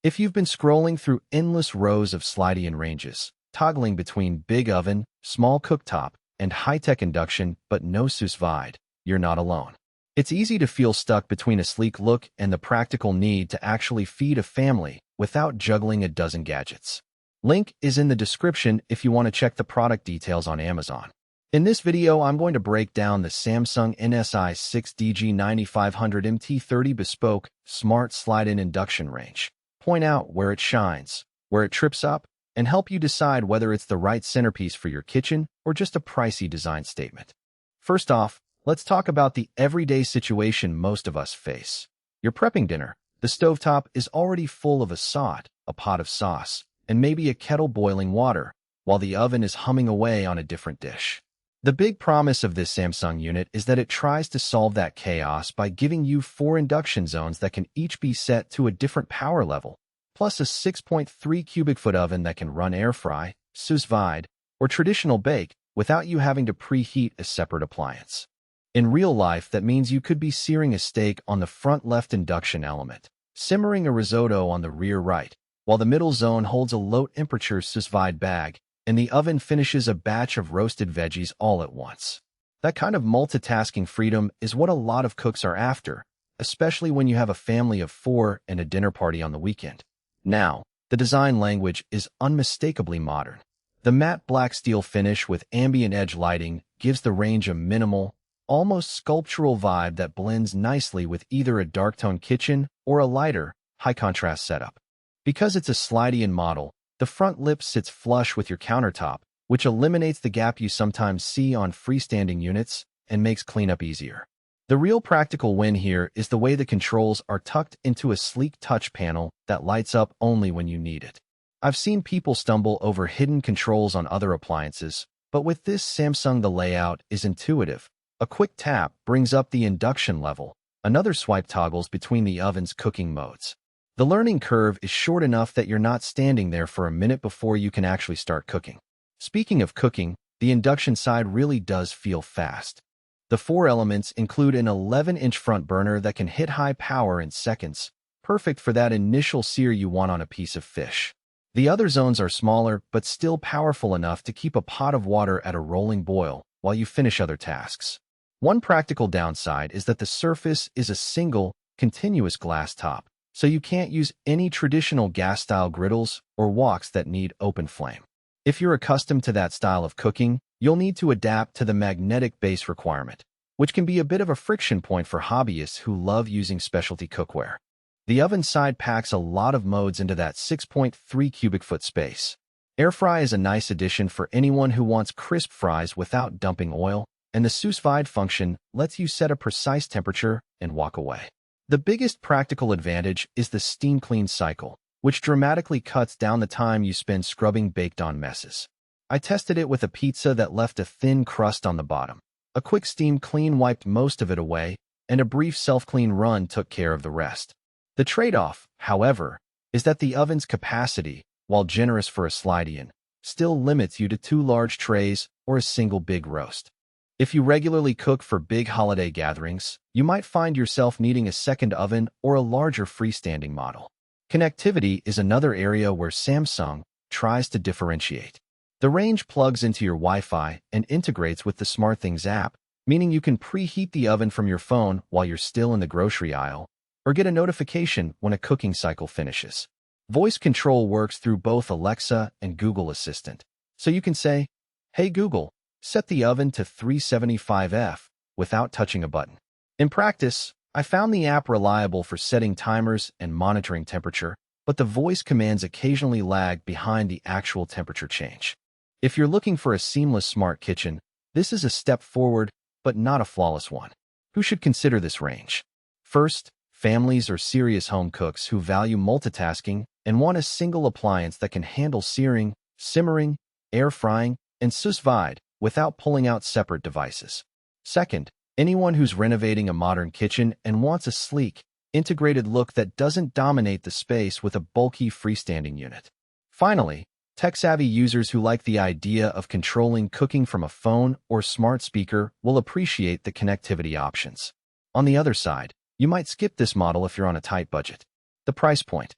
If you've been scrolling through endless rows of sliding ranges, toggling between big oven, small cooktop, and high-tech induction but no Sous-Vide, you're not alone. It's easy to feel stuck between a sleek look and the practical need to actually feed a family without juggling a dozen gadgets. Link is in the description if you want to check the product details on Amazon. In this video, I'm going to break down the Samsung NSI6DG9500MT 30 Bespoke Smart Slide-In Induction Range, point out where it shines, where it trips up, and help you decide whether it's the right centerpiece for your kitchen or just a pricey design statement. First off, let's talk about the everyday situation most of us face. You're prepping dinner. The stovetop is already full of a sod, a pot of sauce, and maybe a kettle boiling water, while the oven is humming away on a different dish. The big promise of this Samsung unit is that it tries to solve that chaos by giving you 4 induction zones that can each be set to a different power level, plus a 6.3 cubic foot oven that can run air fry, Sous-Vide, or traditional bake without you having to preheat a separate appliance. In real life, that means you could be searing a steak on the front left induction element, simmering a risotto on the rear right, while the middle zone holds a low-temperature Sous-Vide bag, and the oven finishes a batch of roasted veggies all at once. That kind of multitasking freedom is what a lot of cooks are after, especially when you have a family of 4 and a dinner party on the weekend. Now, the design language is unmistakably modern. The matte black steel finish with ambient edge lighting gives the range a minimal, almost sculptural vibe that blends nicely with either a dark-tone kitchen or a lighter, high-contrast setup. Because it's a slide-in model, the front lip sits flush with your countertop, which eliminates the gap you sometimes see on freestanding units and makes cleanup easier. The real practical win here is the way the controls are tucked into a sleek touch panel that lights up only when you need it. I've seen people stumble over hidden controls on other appliances, but with this Samsung the layout is intuitive. A quick tap brings up the induction level, another swipe toggles between the oven's cooking modes. The learning curve is short enough that you're not standing there for a minute before you can actually start cooking. Speaking of cooking, the induction side really does feel fast. The 4 elements include an 11-inch front burner that can hit high power in seconds, perfect for that initial sear you want on a piece of fish. The other zones are smaller but still powerful enough to keep a pot of water at a rolling boil while you finish other tasks. One practical downside is that the surface is a single, continuous glass top, so you can't use any traditional gas-style griddles or woks that need open flame. If you're accustomed to that style of cooking, you'll need to adapt to the magnetic base requirement, which can be a bit of a friction point for hobbyists who love using specialty cookware. The oven side packs a lot of modes into that 6.3 cubic foot space. Air fry is a nice addition for anyone who wants crisp fries without dumping oil, and the Sous-Vide function lets you set a precise temperature and walk away. The biggest practical advantage is the steam clean cycle, which dramatically cuts down the time you spend scrubbing baked-on messes. I tested it with a pizza that left a thin crust on the bottom. A quick steam clean wiped most of it away, and a brief self-clean run took care of the rest. The trade-off, however, is that the oven's capacity, while generous for a slide-in, still limits you to 2 large trays or a single big roast. If you regularly cook for big holiday gatherings, you might find yourself needing a second oven or a larger freestanding model. Connectivity is another area where Samsung tries to differentiate. The range plugs into your Wi-Fi and integrates with the SmartThings app, meaning you can preheat the oven from your phone while you're still in the grocery aisle, or get a notification when a cooking cycle finishes. Voice control works through both Alexa and Google Assistant, so you can say, "Hey Google, set the oven to 375 without touching a button." In practice, I found the app reliable for setting timers and monitoring temperature, but the voice commands occasionally lag behind the actual temperature change. If you're looking for a seamless smart kitchen, this is a step forward, but not a flawless one. Who should consider this range? First, families or serious home cooks who value multitasking and want a single appliance that can handle searing, simmering, air frying, and Sous-Vide without pulling out separate devices. Second, anyone who's renovating a modern kitchen and wants a sleek, integrated look that doesn't dominate the space with a bulky freestanding unit. Finally, tech-savvy users who like the idea of controlling cooking from a phone or smart speaker will appreciate the connectivity options. On the other side, you might skip this model if you're on a tight budget. The price point.